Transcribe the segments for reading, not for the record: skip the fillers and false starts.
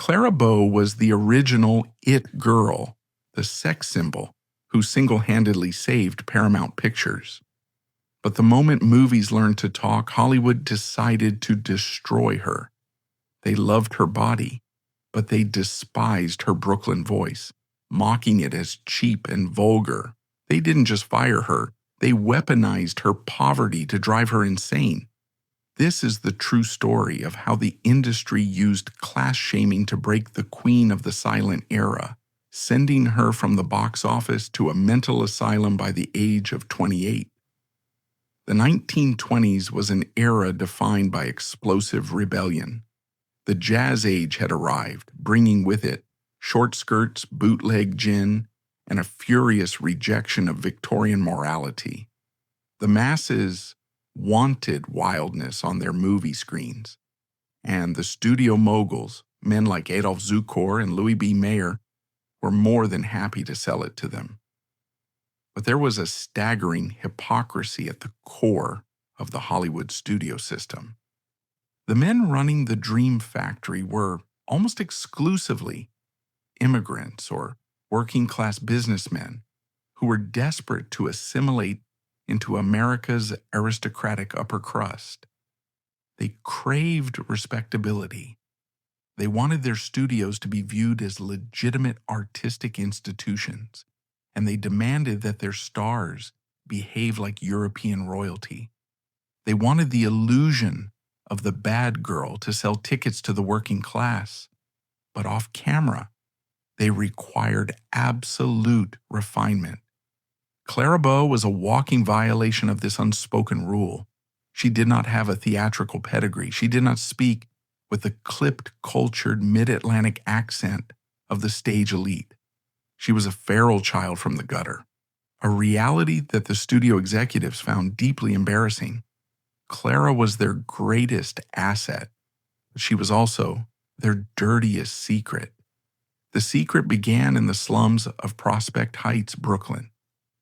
Clara Bow was the original it girl, the sex symbol, who single-handedly saved Paramount Pictures. But the moment movies learned to talk, Hollywood decided to destroy her. They loved her body, but they despised her Brooklyn voice, mocking it as cheap and vulgar. They didn't just fire her, they weaponized her poverty to drive her insane. This is the true story of how the industry used class shaming to break the queen of the silent era, sending her from the box office to a mental asylum by the age of 28. The 1920s was an era defined by explosive rebellion. The jazz age had arrived, bringing with it short skirts, bootleg gin, and a furious rejection of Victorian morality. The masses wanted wildness on their movie screens, and the studio moguls, men like Adolf Zukor and Louis B. Mayer, were more than happy to sell it to them. But there was a staggering hypocrisy at the core of the Hollywood studio system. The men running the Dream Factory were almost exclusively immigrants or working-class businessmen who were desperate to assimilate into America's aristocratic upper crust. They craved respectability. They wanted their studios to be viewed as legitimate artistic institutions, and they demanded that their stars behave like European royalty. They wanted the illusion of the bad girl to sell tickets to the working class, but off camera, they required absolute refinement. Clara Bow was a walking violation of this unspoken rule. She did not have a theatrical pedigree. She did not speak with the clipped, cultured, mid-Atlantic accent of the stage elite. She was a feral child from the gutter, a reality that the studio executives found deeply embarrassing. Clara was their greatest asset, but she was also their dirtiest secret. The secret began in the slums of Prospect Heights, Brooklyn.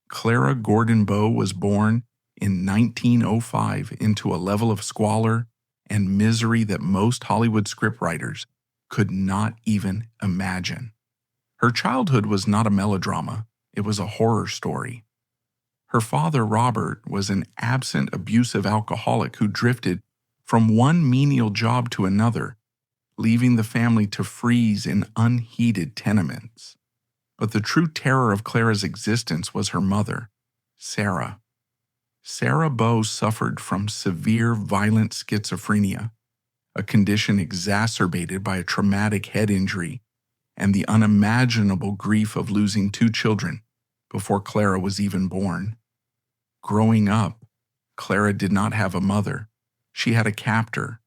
Clara Gordon Bow was born in 1905 into a level of squalor and misery that most Hollywood scriptwriters could not even imagine. Her childhood was not a melodrama, it was a horror story. Her father, Robert, was an absent, abusive alcoholic who drifted from one menial job to another, leaving the family to freeze in unheated tenements. But the true terror of Clara's existence was her mother, Sarah. Sarah Bow suffered from severe violent schizophrenia, a condition exacerbated by a traumatic head injury and the unimaginable grief of losing two children before Clara was even born. Growing up, Clara did not have a mother. She had a captor.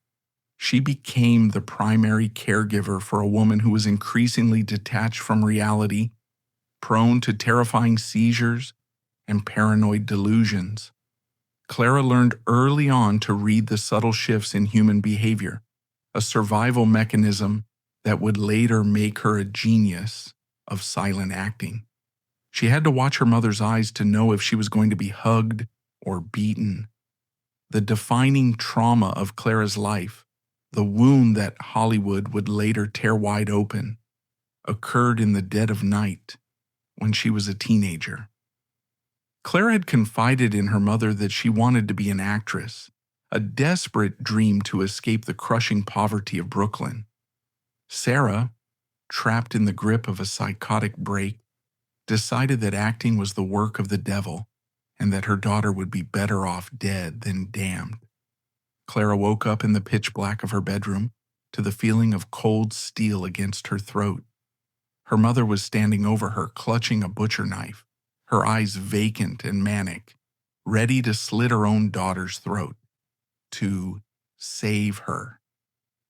She became the primary caregiver for a woman who was increasingly detached from reality, prone to terrifying seizures and paranoid delusions. Clara learned early on to read the subtle shifts in human behavior, a survival mechanism that would later make her a genius of silent acting. She had to watch her mother's eyes to know if she was going to be hugged or beaten. The defining trauma of Clara's life, the wound that Hollywood would later tear wide open, occurred in the dead of night when she was a teenager. Clara had confided in her mother that she wanted to be an actress, a desperate dream to escape the crushing poverty of Brooklyn. Sarah, trapped in the grip of a psychotic break, decided that acting was the work of the devil and that her daughter would be better off dead than damned. Clara woke up in the pitch black of her bedroom to the feeling of cold steel against her throat. Her mother was standing over her, clutching a butcher knife, her eyes vacant and manic, ready to slit her own daughter's throat, to save her.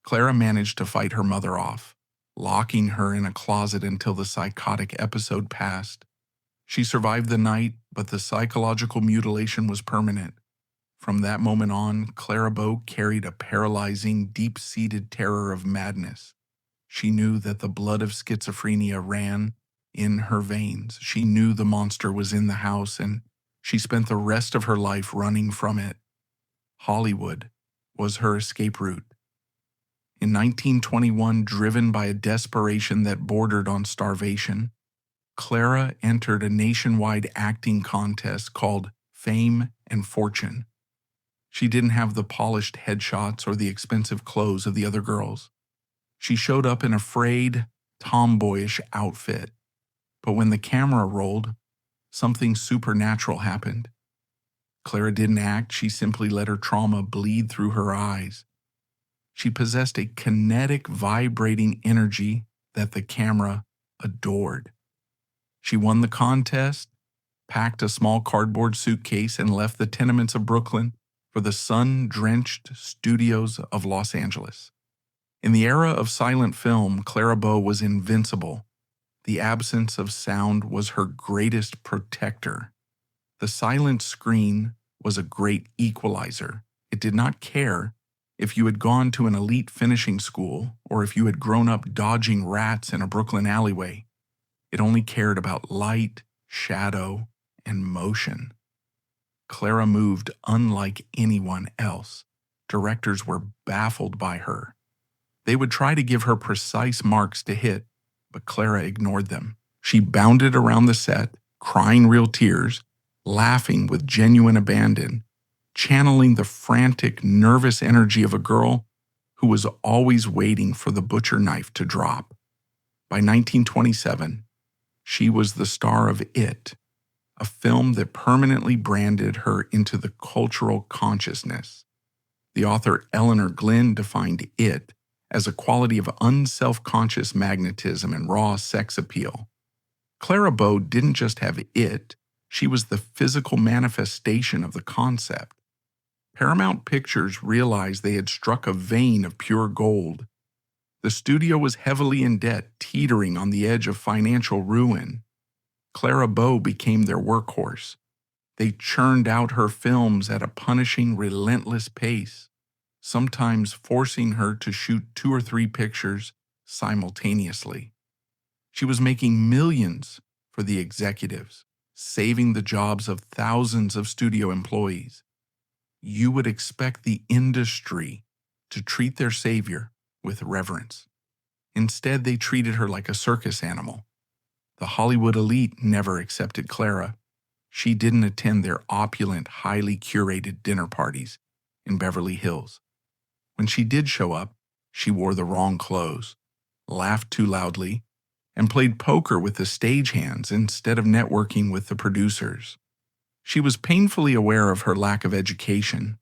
Clara managed to fight her mother off, locking her in a closet until the psychotic episode passed. She survived the night, but the psychological mutilation was permanent. From that moment on, Clara Bow carried a paralyzing, deep-seated terror of madness. She knew that the blood of schizophrenia ran in her veins. She knew the monster was in the house, and she spent the rest of her life running from it. Hollywood was her escape route. In 1921, driven by a desperation that bordered on starvation, Clara entered a nationwide acting contest called Fame and Fortune. She didn't have the polished headshots or the expensive clothes of the other girls. She showed up in a frayed, tomboyish outfit. But when the camera rolled, something supernatural happened. Clara didn't act, she simply let her trauma bleed through her eyes. She possessed a kinetic, vibrating energy that the camera adored. She won the contest, packed a small cardboard suitcase, and left the tenements of Brooklyn for the sun-drenched studios of Los Angeles. In the era of silent film, Clara Bow was invincible. The absence of sound was her greatest protector. The silent screen was a great equalizer. It did not care if you had gone to an elite finishing school or if you had grown up dodging rats in a Brooklyn alleyway. It only cared about light, shadow, and motion. Clara moved unlike anyone else. Directors were baffled by her. They would try to give her precise marks to hit, but Clara ignored them. She bounded around the set, crying real tears, laughing with genuine abandon, channeling the frantic, nervous energy of a girl who was always waiting for the butcher knife to drop. By 1927, she was the star of It, a film that permanently branded her into the cultural consciousness. The author Eleanor Glynn defined It as a quality of unself-conscious magnetism and raw sex appeal. Clara Bow didn't just have It, she was the physical manifestation of the concept. Paramount Pictures realized they had struck a vein of pure gold. The studio was heavily in debt, teetering on the edge of financial ruin. Clara Bow became their workhorse. They churned out her films at a punishing, relentless pace, sometimes forcing her to shoot 2 or 3 pictures simultaneously. She was making millions for the executives, saving the jobs of thousands of studio employees. You would expect the industry to treat their savior with reverence. Instead, they treated her like a circus animal. The Hollywood elite never accepted Clara. She didn't attend their opulent, highly curated dinner parties in Beverly Hills. When she did show up, she wore the wrong clothes, laughed too loudly, and played poker with the stagehands instead of networking with the producers. She was painfully aware of her lack of education.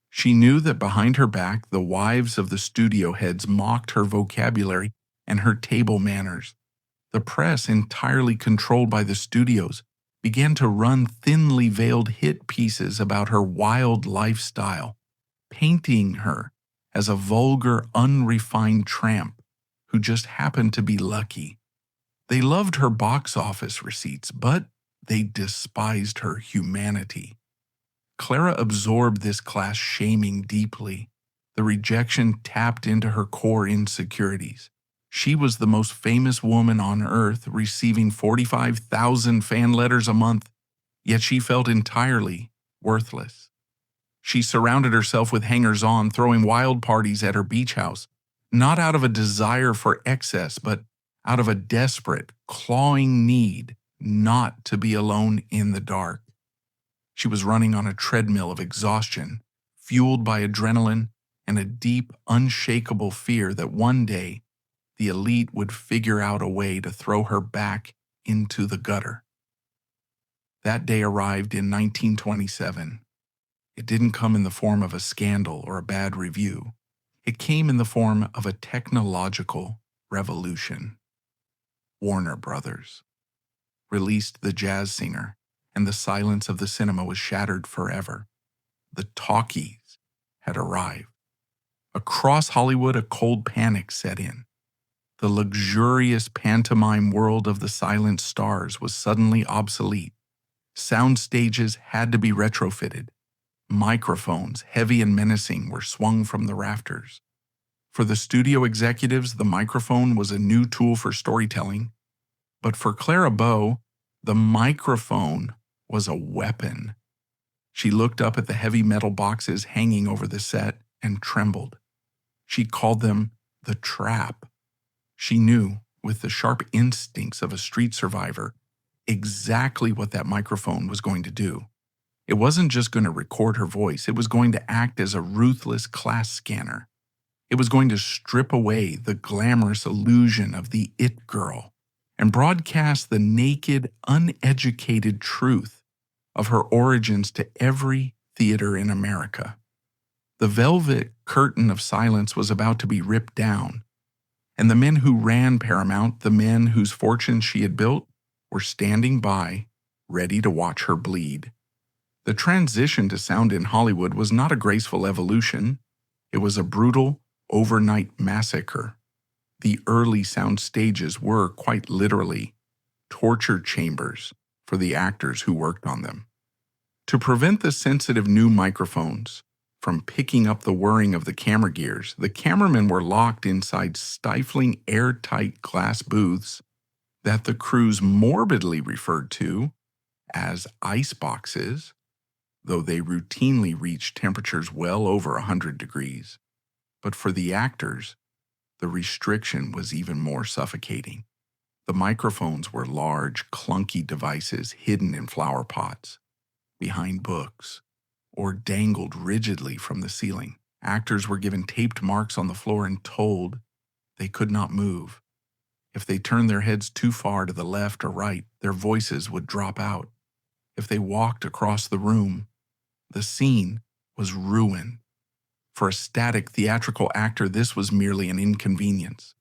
She knew that behind her back, the wives of the studio heads mocked her vocabulary and her table manners. The press, entirely controlled by the studios, began to run thinly veiled hit pieces about her wild lifestyle, painting her as a vulgar, unrefined tramp who just happened to be lucky. They loved her box office receipts, but they despised her humanity. Clara absorbed this class shaming deeply. The rejection tapped into her core insecurities. She was the most famous woman on earth, receiving 45,000 fan letters a month, yet she felt entirely worthless. She surrounded herself with hangers-on, throwing wild parties at her beach house, not out of a desire for excess, but out of a desperate, clawing need not to be alone in the dark. She was running on a treadmill of exhaustion, fueled by adrenaline and a deep, unshakable fear that one day the elite would figure out a way to throw her back into the gutter. That day arrived in 1927. It didn't come in the form of a scandal or a bad review. It came in the form of a technological revolution. Warner Brothers released The Jazz Singer, and the silence of the cinema was shattered forever. The talkies had arrived. Across Hollywood, a cold panic set in. The luxurious pantomime world of the silent stars was suddenly obsolete. Sound stages had to be retrofitted. Microphones, heavy and menacing, were swung from the rafters. For the studio executives, the microphone was a new tool for storytelling. But for Clara Bow, the microphone was a weapon. She looked up at the heavy metal boxes hanging over the set and trembled. She called them the trap. She knew, with the sharp instincts of a street survivor, exactly what that microphone was going to do. It wasn't just going to record her voice, it was going to act as a ruthless class scanner. It was going to strip away the glamorous illusion of the it girl and broadcast the naked, uneducated truth of her origins to every theater in America. The velvet curtain of silence was about to be ripped down, and the men who ran Paramount, the men whose fortunes she had built, were standing by, ready to watch her bleed. The transition to sound in Hollywood was not a graceful evolution. It was a brutal, overnight massacre. The early sound stages were, quite literally, torture chambers for the actors who worked on them. To prevent the sensitive new microphones from picking up the whirring of the camera gears, the cameramen were locked inside stifling, airtight glass booths that the crews morbidly referred to as ice boxes, though they routinely reached temperatures well over 100 degrees. But for the actors, the restriction was even more suffocating. The microphones were large, clunky devices hidden in flower pots, behind books, or dangled rigidly from the ceiling. Actors were given taped marks on the floor and told they could not move. If they turned their heads too far to the left or right, their voices would drop out. If they walked across the room, the scene was ruined. For a static theatrical actor, this was merely an inconvenience.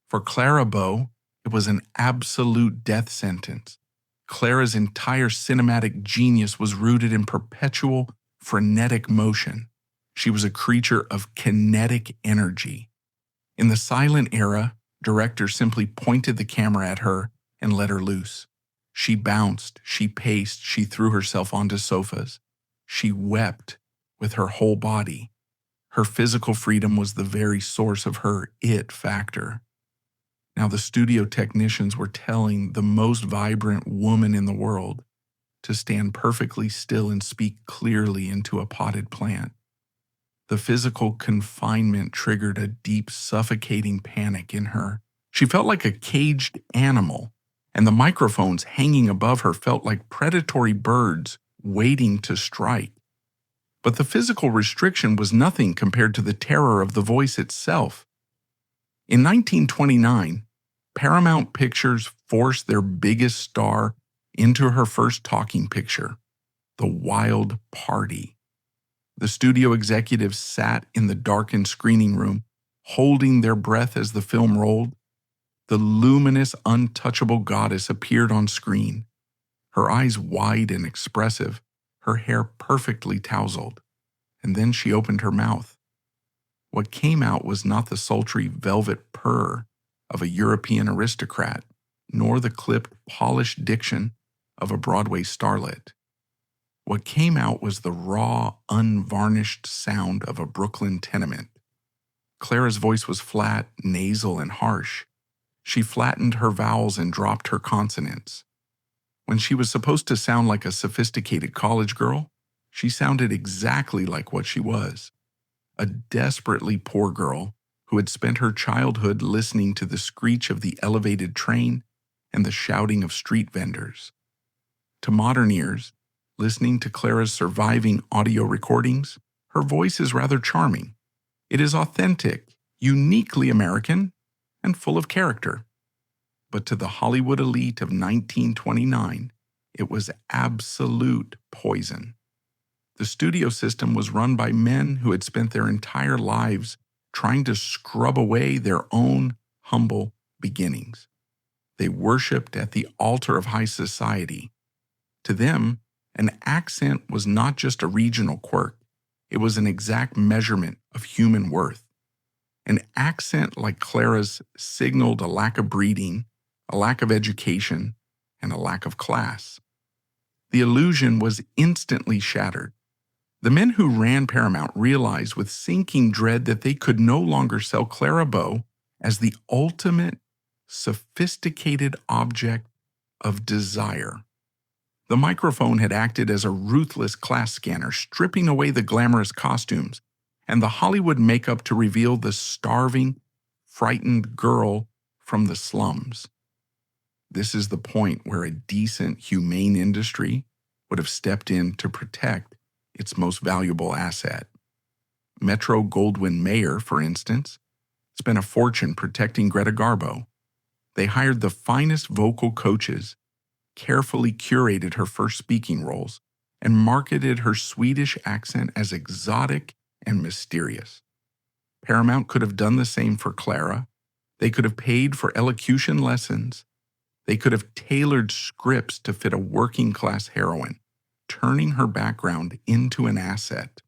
For Clara Bow, it was an absolute death sentence. Clara's entire cinematic genius was rooted in perpetual, frenetic motion. She was a creature of kinetic energy. In the silent era, directors simply pointed the camera at her and let her loose. She bounced, she paced, she threw herself onto sofas. She wept with her whole body. Her physical freedom was the very source of her it factor. Now the studio technicians were telling the most vibrant woman in the world to stand perfectly still and speak clearly into a potted plant. The physical confinement triggered a deep, suffocating panic in her. She felt like a caged animal, and the microphones hanging above her felt like predatory birds waiting to strike. But the physical restriction was nothing compared to the terror of the voice itself. In 1929, Paramount Pictures forced their biggest star into her first talking picture, The Wild Party. The studio executives sat in the darkened screening room, holding their breath as the film rolled. The luminous, untouchable goddess appeared on screen, her eyes wide and expressive, her hair perfectly tousled, and then she opened her mouth. What came out was not the sultry velvet purr of a European aristocrat, nor the clipped, polished diction of a Broadway starlet. What came out was the raw, unvarnished sound of a Brooklyn tenement. Clara's voice was flat, nasal, and harsh. She flattened her vowels and dropped her consonants. When she was supposed to sound like a sophisticated college girl, she sounded exactly like what she was, a desperately poor girl who had spent her childhood listening to the screech of the elevated train and the shouting of street vendors. To modern ears, listening to Clara's surviving audio recordings, her voice is rather charming. It is authentic, uniquely American, and full of character. But to the Hollywood elite of 1929, it was absolute poison. The studio system was run by men who had spent their entire lives trying to scrub away their own humble beginnings. They worshipped at the altar of high society. To them, an accent was not just a regional quirk. It was an exact measurement of human worth. An accent like Clara's signaled a lack of breeding, a lack of education, and a lack of class. The illusion was instantly shattered. The men who ran Paramount realized with sinking dread that they could no longer sell Clara Bow as the ultimate, sophisticated object of desire. The microphone had acted as a ruthless class scanner, stripping away the glamorous costumes and the Hollywood makeup to reveal the starving, frightened girl from the slums. This is the point where a decent, humane industry would have stepped in to protect its most valuable asset. Metro-Goldwyn-Mayer, for instance, spent a fortune protecting Greta Garbo. They hired the finest vocal coaches, carefully curated her first speaking roles, and marketed her Swedish accent as exotic and mysterious. Paramount could have done the same for Clara. They could have paid for elocution lessons. They could have tailored scripts to fit a working-class heroine, turning her background into an asset.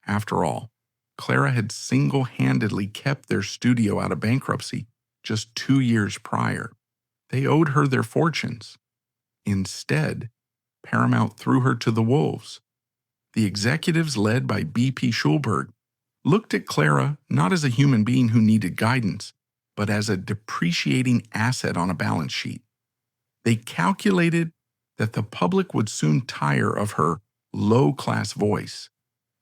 After all, Clara had single-handedly kept their studio out of bankruptcy just 2 years prior. They owed her their fortunes. Instead, Paramount threw her to the wolves. The executives, led by B.P. Schulberg, looked at Clara not as a human being who needed guidance, but as a depreciating asset on a balance sheet. They calculated that the public would soon tire of her low-class voice.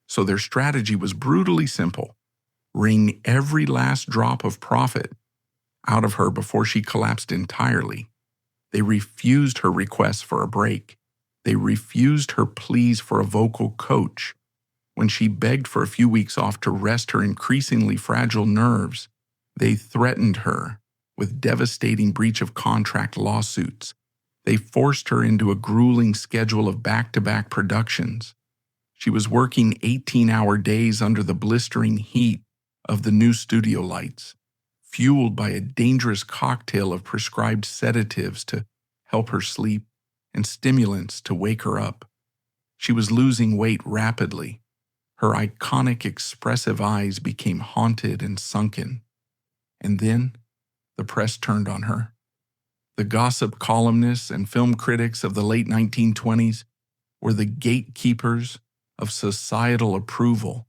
So their strategy was brutally simple: wring every last drop of profit out of her before she collapsed entirely. They refused her requests for a break. They refused her pleas for a vocal coach. When she begged for a few weeks off to rest her increasingly fragile nerves, they threatened her with devastating breach of contract lawsuits. They forced her into a grueling schedule of back-to-back productions. She was working 18-hour days under the blistering heat of the new studio lights, fueled by a dangerous cocktail of prescribed sedatives to help her sleep and stimulants to wake her up. She was losing weight rapidly. Her iconic, expressive eyes became haunted and sunken. And then the press turned on her. The gossip columnists and film critics of the late 1920s were the gatekeepers of societal approval,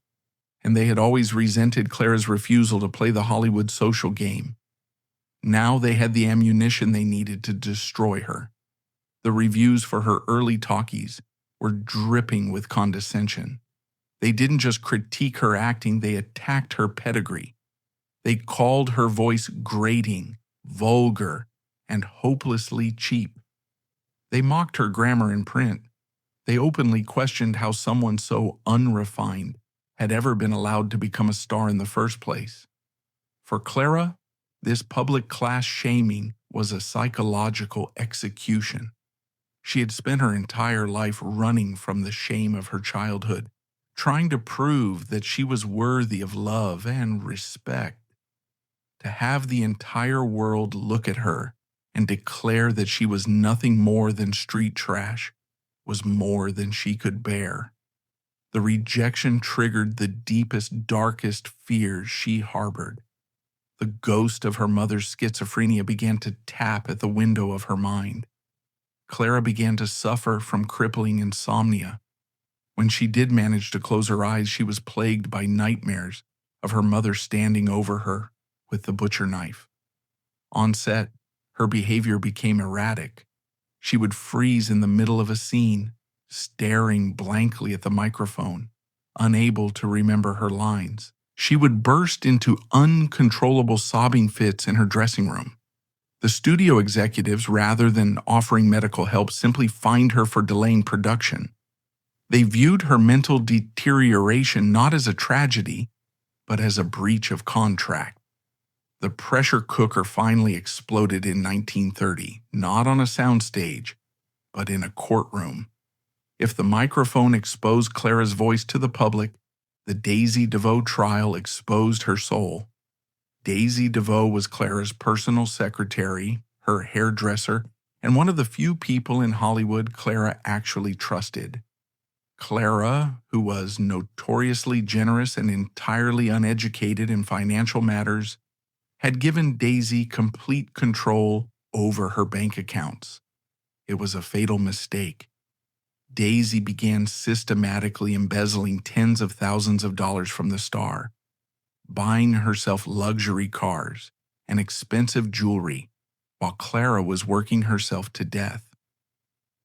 and they had always resented Clara's refusal to play the Hollywood social game. Now they had the ammunition they needed to destroy her. The reviews for her early talkies were dripping with condescension. They didn't just critique her acting, they attacked her pedigree. They called her voice grating, vulgar, and hopelessly cheap. They mocked her grammar in print. They openly questioned how someone so unrefined had ever been allowed to become a star in the first place. For Clara, this public class shaming was a psychological execution. She had spent her entire life running from the shame of her childhood, trying to prove that she was worthy of love and respect. To have the entire world look at her and declare that she was nothing more than street trash was more than she could bear. The rejection triggered the deepest, darkest fears she harbored. The ghost of her mother's schizophrenia began to tap at the window of her mind. Clara began to suffer from crippling insomnia. When she did manage to close her eyes, she was plagued by nightmares of her mother standing over her with the butcher knife. On set, her behavior became erratic. She would freeze in the middle of a scene, staring blankly at the microphone, unable to remember her lines. She would burst into uncontrollable sobbing fits in her dressing room. The studio executives, rather than offering medical help, simply fined her for delaying production. They viewed her mental deterioration not as a tragedy, but as a breach of contract. The pressure cooker finally exploded in 1930, not on a soundstage, but in a courtroom. If the microphone exposed Clara's voice to the public, the Daisy DeVoe trial exposed her soul. Daisy DeVoe was Clara's personal secretary, her hairdresser, and one of the few people in Hollywood Clara actually trusted. Clara, who was notoriously generous and entirely uneducated in financial matters, had given Daisy complete control over her bank accounts. It was a fatal mistake. Daisy began systematically embezzling tens of thousands of dollars from the star, buying herself luxury cars and expensive jewelry, while Clara was working herself to death.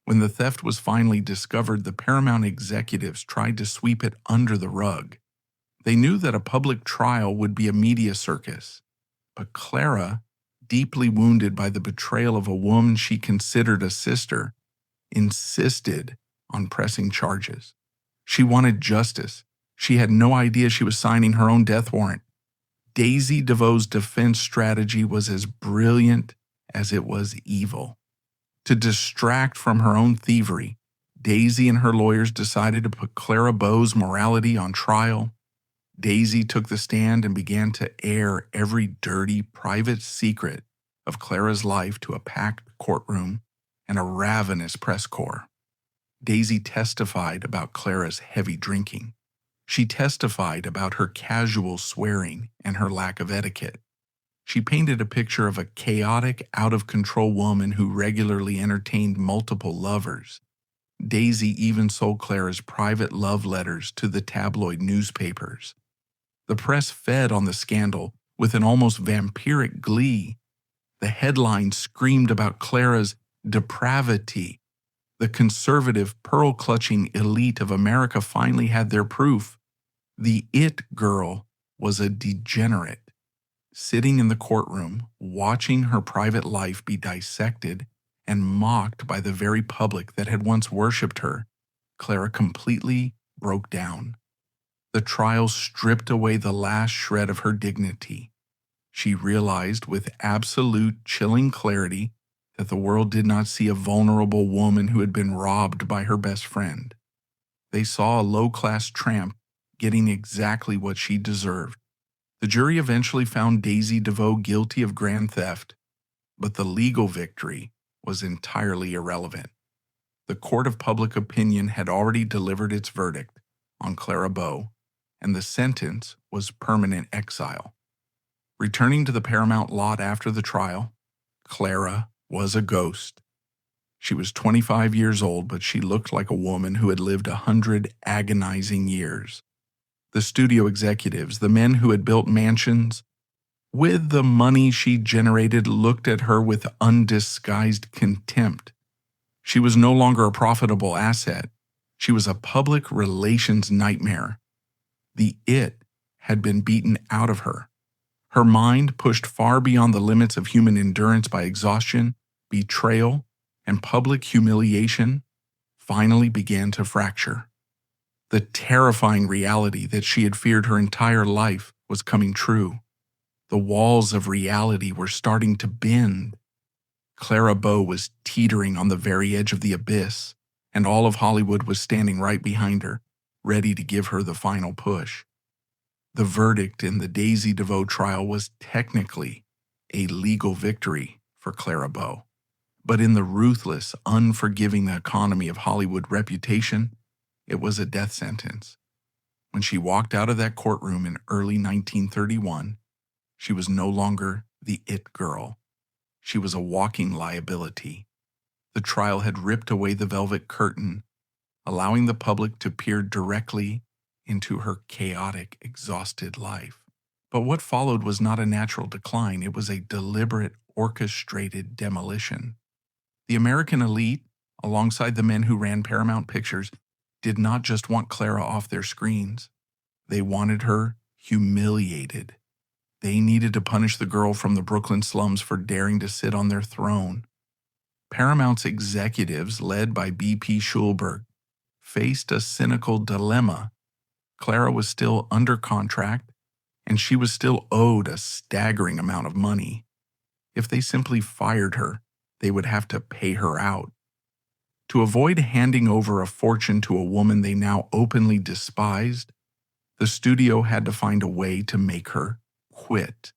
When the theft was finally discovered, the Paramount executives tried to sweep it under the rug. They knew that a public trial would be a media circus, But Clara, deeply wounded by the betrayal of a woman she considered a sister, insisted on pressing charges. She wanted justice. She had no idea she was signing her own death warrant. Daisy DeVoe's defense strategy was as brilliant as it was evil. To distract from her own thievery, Daisy and her lawyers decided to put Clara Bow's morality on trial. Daisy took the stand and began to air every dirty, private secret of Clara's life to a packed courtroom and a ravenous press corps. Daisy testified about Clara's heavy drinking. She testified about her casual swearing and her lack of etiquette. She painted a picture of a chaotic, out-of-control woman who regularly entertained multiple lovers. Daisy even sold Clara's private love letters to the tabloid newspapers. The press fed on the scandal with an almost vampiric glee. The headlines screamed about Clara's depravity. The conservative, pearl-clutching elite of America finally had their proof. The it girl was a degenerate. Sitting in the courtroom, watching her private life be dissected and mocked by the very public that had once worshipped her, Clara completely broke down. The trial stripped away the last shred of her dignity. She realized with absolute chilling clarity that the world did not see a vulnerable woman who had been robbed by her best friend. They saw a low-class tramp getting exactly what she deserved. The jury eventually found Daisy DeVoe guilty of grand theft, but the legal victory was entirely irrelevant. The court of public opinion had already delivered its verdict on Clara Bow, and the sentence was permanent exile. Returning to the Paramount lot after the trial, Clara was a ghost. She was 25 years old, but she looked like a woman who had lived 100 agonizing years. The studio executives, the men who had built mansions, with the money she generated, looked at her with undisguised contempt. She was no longer a profitable asset. She was a public relations nightmare. The it had been beaten out of her. Her mind, pushed far beyond the limits of human endurance by exhaustion, betrayal, and public humiliation, finally began to fracture. The terrifying reality that she had feared her entire life was coming true. The walls of reality were starting to bend. Clara Bow was teetering on the very edge of the abyss, and all of Hollywood was standing right behind her, ready to give her the final push. The verdict in the Daisy DeVoe trial was technically a legal victory for Clara Bow, but in the ruthless, unforgiving economy of Hollywood reputation, it was a death sentence. When she walked out of that courtroom in early 1931, she was no longer the it girl. She was a walking liability. The trial had ripped away the velvet curtain, allowing the public to peer directly into her chaotic, exhausted life. But what followed was not a natural decline. It was a deliberate, orchestrated demolition. The American elite, alongside the men who ran Paramount Pictures, did not just want Clara off their screens. They wanted her humiliated. They needed to punish the girl from the Brooklyn slums for daring to sit on their throne. Paramount's executives, led by B.P. Schulberg, faced a cynical dilemma. Clara was still under contract, and she was still owed a staggering amount of money. If they simply fired her, they would have to pay her out. To avoid handing over a fortune to a woman they now openly despised, the studio had to find a way to make her quit.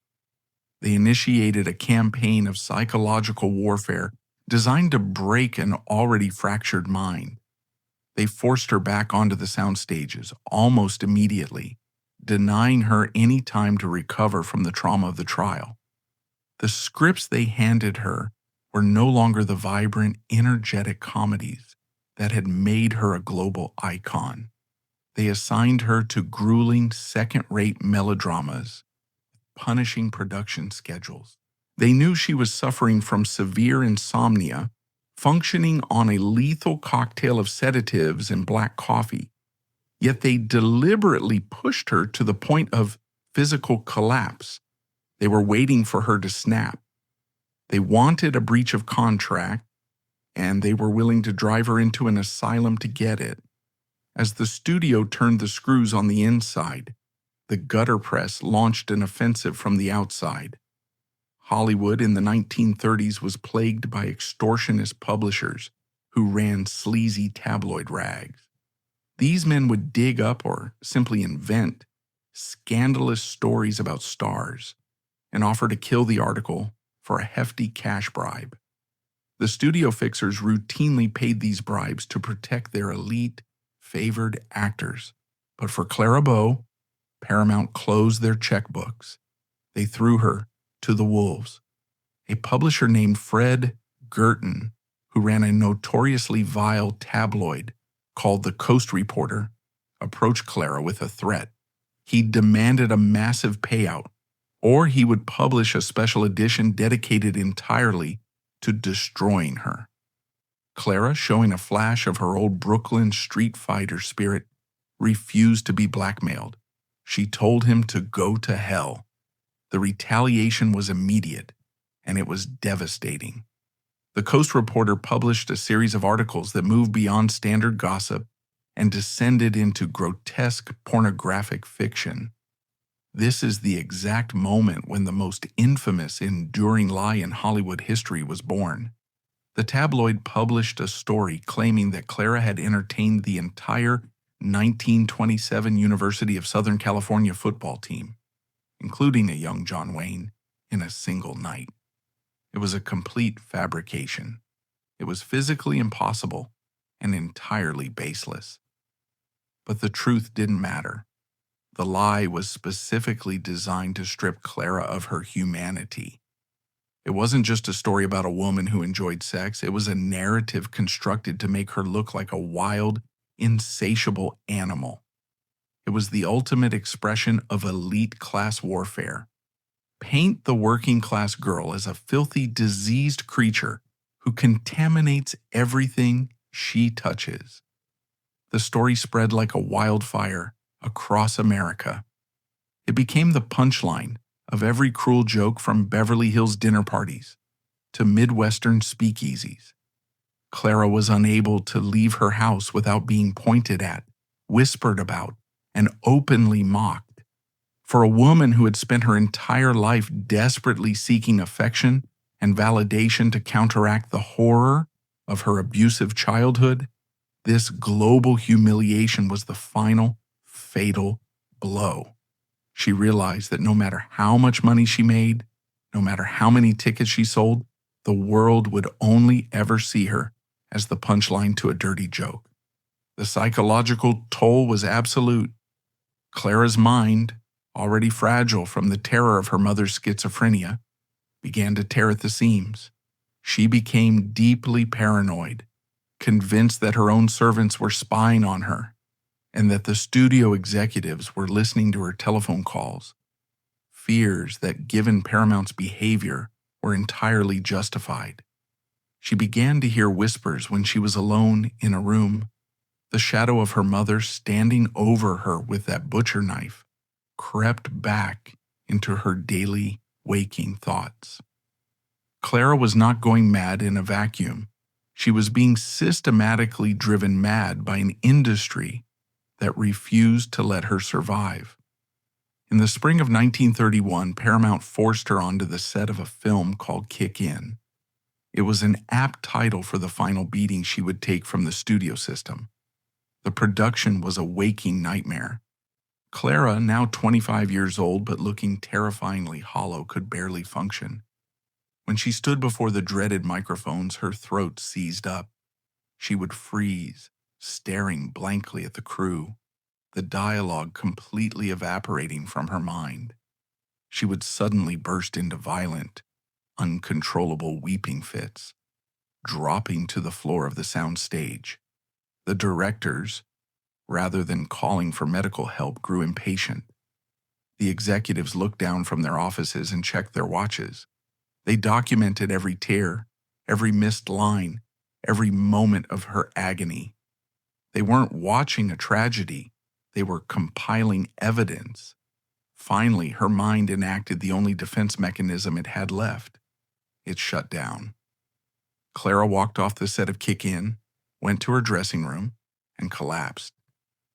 They initiated a campaign of psychological warfare designed to break an already fractured mind. They forced her back onto the sound stages almost immediately, denying her any time to recover from the trauma of the trial. The scripts they handed her were no longer the vibrant, energetic comedies that had made her a global icon. They assigned her to grueling, second-rate melodramas, punishing production schedules. They knew she was suffering from severe insomnia, functioning on a lethal cocktail of sedatives and black coffee, yet they deliberately pushed her to the point of physical collapse. They were waiting for her to snap. They wanted a breach of contract, and they were willing to drive her into an asylum to get it. As the studio turned the screws on the inside, the gutter press launched an offensive from the outside. Hollywood in the 1930s was plagued by extortionist publishers who ran sleazy tabloid rags. These men would dig up or simply invent scandalous stories about stars and offer to kill the article for a hefty cash bribe. The studio fixers routinely paid these bribes to protect their elite, favored actors. But for Clara Bow, Paramount closed their checkbooks. They threw her to the wolves. A publisher named Fred Gerton, who ran a notoriously vile tabloid called the Coast Reporter, approached Clara with a threat. He demanded a massive payout, or he would publish a special edition dedicated entirely to destroying her. Clara, showing a flash of her old Brooklyn street fighter spirit, refused to be blackmailed. She told him to go to hell. The retaliation was immediate, and it was devastating. The Coast Reporter published a series of articles that moved beyond standard gossip and descended into grotesque pornographic fiction. This is the exact moment when the most infamous, enduring lie in Hollywood history was born. The tabloid published a story claiming that Clara had entertained the entire 1927 University of Southern California football team, including a young John Wayne, in a single night. It was a complete fabrication. It was physically impossible and entirely baseless. But the truth didn't matter. The lie was specifically designed to strip Clara of her humanity. It wasn't just a story about a woman who enjoyed sex. It was a narrative constructed to make her look like a wild, insatiable animal. It was the ultimate expression of elite class warfare. Paint the working class girl as a filthy, diseased creature who contaminates everything she touches. The story spread like a wildfire across America. It became the punchline of every cruel joke, from Beverly Hills dinner parties to Midwestern speakeasies. Clara was unable to leave her house without being pointed at, whispered about, and openly mocked. For a woman who had spent her entire life desperately seeking affection and validation to counteract the horror of her abusive childhood, this global humiliation was the final, fatal blow. She realized that no matter how much money she made, no matter how many tickets she sold, the world would only ever see her as the punchline to a dirty joke. The psychological toll was absolute. Clara's mind, already fragile from the terror of her mother's schizophrenia, began to tear at the seams. She became deeply paranoid, convinced that her own servants were spying on her, and that the studio executives were listening to her telephone calls. Fears that, given Paramount's behavior, were entirely justified. She began to hear whispers when she was alone in a room. The shadow of her mother standing over her with that butcher knife crept back into her daily waking thoughts. Clara was not going mad in a vacuum. She was being systematically driven mad by an industry that refused to let her survive. In the spring of 1931, Paramount forced her onto the set of a film called Kick In. It was an apt title for the final beating she would take from the studio system. The production was a waking nightmare. Clara, now 25 years old but looking terrifyingly hollow, could barely function. When she stood before the dreaded microphones, her throat seized up. She would freeze, staring blankly at the crew, the dialogue completely evaporating from her mind. She would suddenly burst into violent, uncontrollable weeping fits, dropping to the floor of the sound stage. The directors, rather than calling for medical help, grew impatient. The executives looked down from their offices and checked their watches. They documented every tear, every missed line, every moment of her agony. They weren't watching a tragedy. They were compiling evidence. Finally, her mind enacted the only defense mechanism it had left. It shut down. Clara walked off the set of Kick In, went to her dressing room, and collapsed.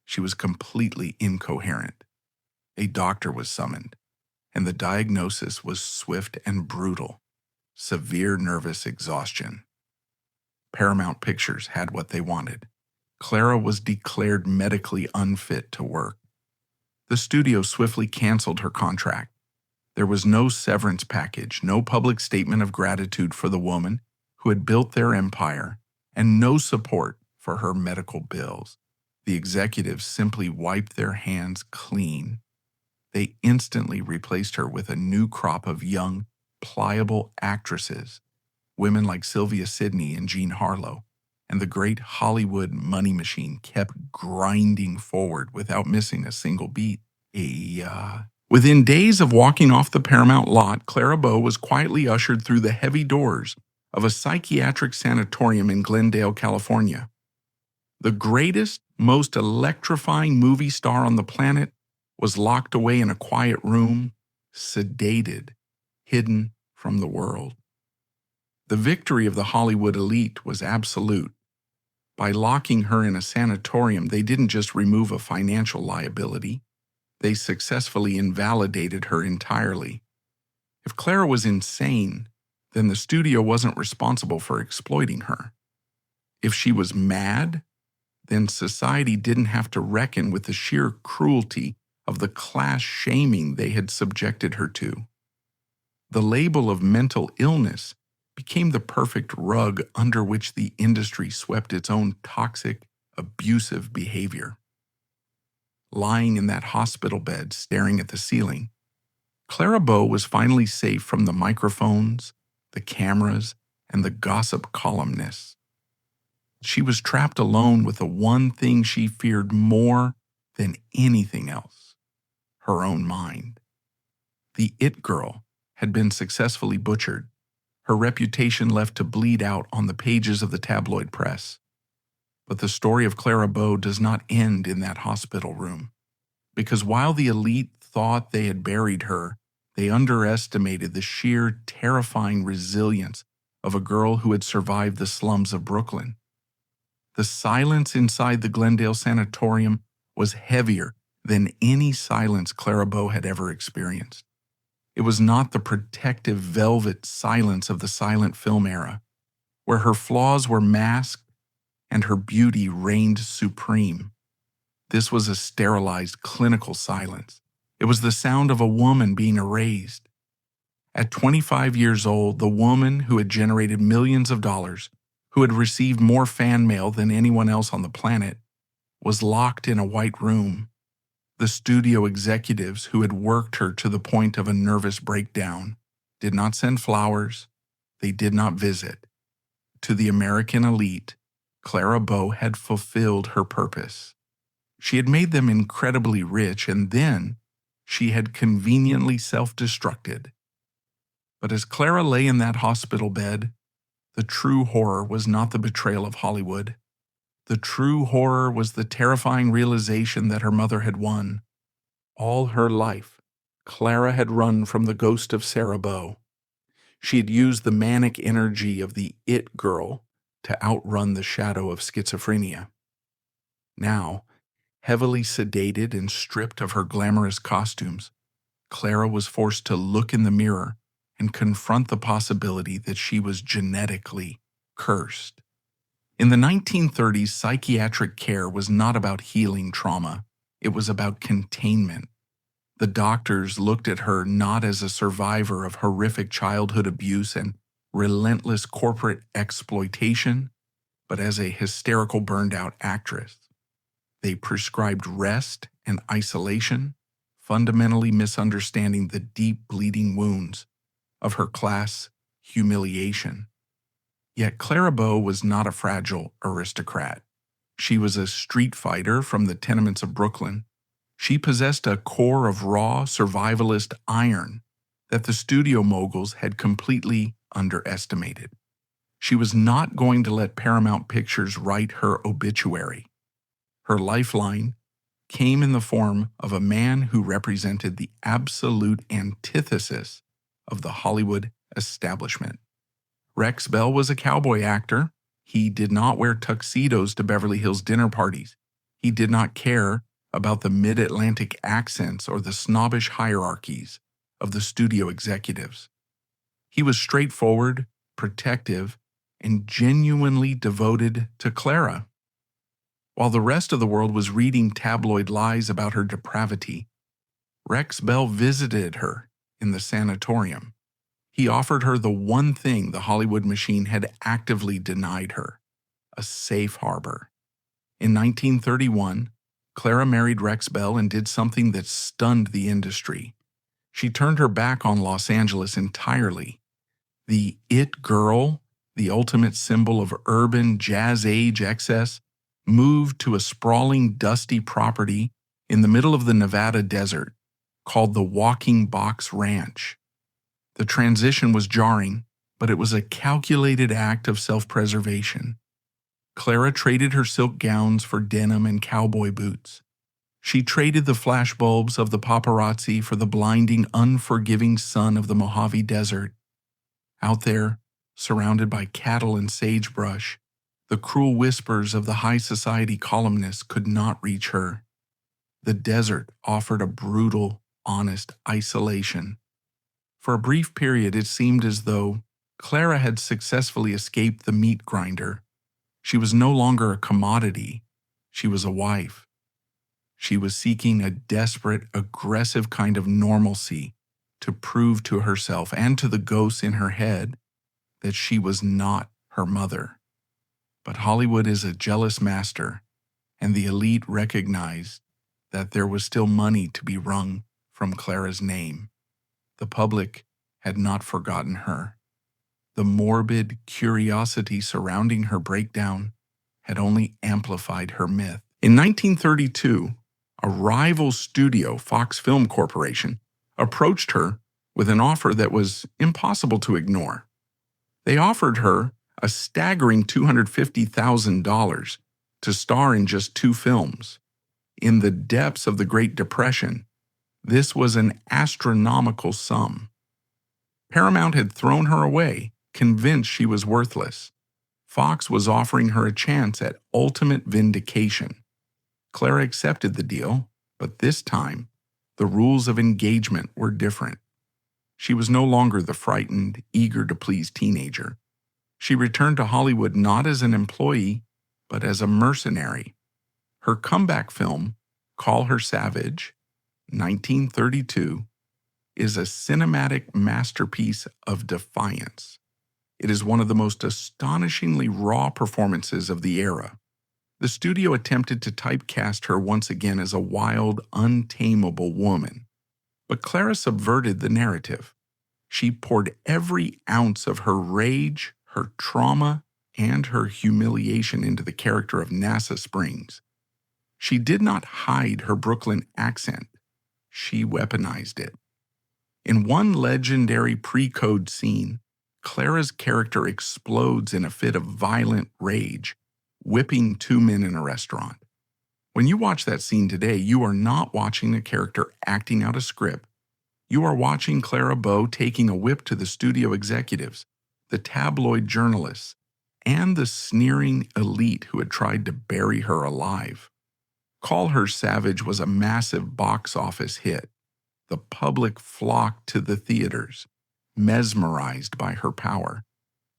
She was completely incoherent. A doctor was summoned, and the diagnosis was swift and brutal: severe nervous exhaustion. Paramount Pictures had what they wanted. Clara was declared medically unfit to work. The studio swiftly canceled her contract. There was no severance package, no public statement of gratitude for the woman who had built their empire, and no support for her medical bills. The executives simply wiped their hands clean. They instantly replaced her with a new crop of young, pliable actresses, women like Sylvia Sidney and Jean Harlow, and the great Hollywood money machine kept grinding forward without missing a single beat. Within days of walking off the Paramount lot, Clara Bow was quietly ushered through the heavy doors of a psychiatric sanatorium in Glendale, California. The greatest, most electrifying movie star on the planet was locked away in a quiet room, sedated, hidden from the world. The victory of the Hollywood elite was absolute. By locking her in a sanatorium, they didn't just remove a financial liability, they successfully invalidated her entirely. If Clara was insane, then the studio wasn't responsible for exploiting her. If she was mad, then society didn't have to reckon with the sheer cruelty of the class shaming they had subjected her to. The label of mental illness became the perfect rug under which the industry swept its own toxic, abusive behavior. Lying in that hospital bed, staring at the ceiling, Clara Bow was finally safe from the microphones, the cameras, and the gossip columnists. She was trapped alone with the one thing she feared more than anything else: her own mind. The It Girl had been successfully butchered, her reputation left to bleed out on the pages of the tabloid press. But the story of Clara Bow does not end in that hospital room, because while the elite thought they had buried her, they underestimated the sheer, terrifying resilience of a girl who had survived the slums of Brooklyn. The silence inside the Glendale Sanatorium was heavier than any silence Clara Bow had ever experienced. It was not the protective velvet silence of the silent film era, where her flaws were masked and her beauty reigned supreme. This was a sterilized, clinical silence. It was the sound of a woman being erased. At 25 years old, the woman who had generated millions of dollars, who had received more fan mail than anyone else on the planet, was locked in a white room. The studio executives who had worked her to the point of a nervous breakdown did not send flowers. They did not visit. To the American elite, Clara Bow had fulfilled her purpose. She had made them incredibly rich, and then she had conveniently self-destructed. But as Clara lay in that hospital bed, the true horror was not the betrayal of Hollywood. The true horror was the terrifying realization that her mother had won. All her life, Clara had run from the ghost of Sarah Bow. She had used the manic energy of the It Girl to outrun the shadow of schizophrenia. Now, heavily sedated and stripped of her glamorous costumes, Clara was forced to look in the mirror and confront the possibility that she was genetically cursed. In the 1930s, psychiatric care was not about healing trauma. It was about containment. The doctors looked at her not as a survivor of horrific childhood abuse and relentless corporate exploitation, but as a hysterical burned-out actress. They prescribed rest and isolation, fundamentally misunderstanding the deep bleeding wounds of her class humiliation. Yet Clara Bow was not a fragile aristocrat. She was a street fighter from the tenements of Brooklyn. She possessed a core of raw survivalist iron that the studio moguls had completely underestimated. She was not going to let Paramount Pictures write her obituary. Her lifeline, came in the form of a man who represented the absolute antithesis of the Hollywood establishment. Rex Bell was a cowboy actor. He did not wear tuxedos to Beverly Hills dinner parties. He did not care about the mid-Atlantic accents or the snobbish hierarchies of the studio executives. He was straightforward, protective, and genuinely devoted to Clara. While the rest of the world was reading tabloid lies about her depravity, Rex Bell visited her in the sanatorium. He offered her the one thing the Hollywood machine had actively denied her: a safe harbor. In 1931, Clara married Rex Bell and did something that stunned the industry. She turned her back on Los Angeles entirely. The it girl, the ultimate symbol of urban jazz-age excess, moved to a sprawling, dusty property in the middle of the Nevada desert called the Walking Box Ranch. The transition was jarring, but it was a calculated act of self-preservation. Clara traded her silk gowns for denim and cowboy boots. She traded the flashbulbs of the paparazzi for the blinding, unforgiving sun of the Mojave Desert. Out there, surrounded by cattle and sagebrush, the cruel whispers of the high society columnists could not reach her. The desert offered a brutal, honest isolation. For a brief period, it seemed as though Clara had successfully escaped the meat grinder. She was no longer a commodity. She was a wife. She was seeking a desperate, aggressive kind of normalcy to prove to herself and to the ghosts in her head that she was not her mother. But Hollywood is a jealous master, and the elite recognized that there was still money to be wrung from Clara's name. The public had not forgotten her. The morbid curiosity surrounding her breakdown had only amplified her myth. In 1932, a rival studio, Fox Film Corporation, approached her with an offer that was impossible to ignore. They offered her a staggering $250,000 to star in just 2 films. In the depths of the Great Depression, this was an astronomical sum. Paramount had thrown her away, convinced she was worthless. Fox was offering her a chance at ultimate vindication. Clara accepted the deal, but this time, the rules of engagement were different. She was no longer the frightened, eager-to-please teenager. She returned to Hollywood not as an employee, but as a mercenary. Her comeback film, Call Her Savage, 1932, is a cinematic masterpiece of defiance. It is one of the most astonishingly raw performances of the era. The studio attempted to typecast her once again as a wild, untamable woman. But Clara subverted the narrative. She poured every ounce of her rage, her trauma, and her humiliation into the character of NASA Springs. She did not hide her Brooklyn accent. She weaponized it. In one legendary pre-code scene, Clara's character explodes in a fit of violent rage, whipping 2 men in a restaurant. When you watch that scene today, you are not watching a character acting out a script. You are watching Clara Bow taking a whip to the studio executives, the tabloid journalists, and the sneering elite who had tried to bury her alive. Call Her Savage was a massive box office hit. The public flocked to the theaters, mesmerized by her power.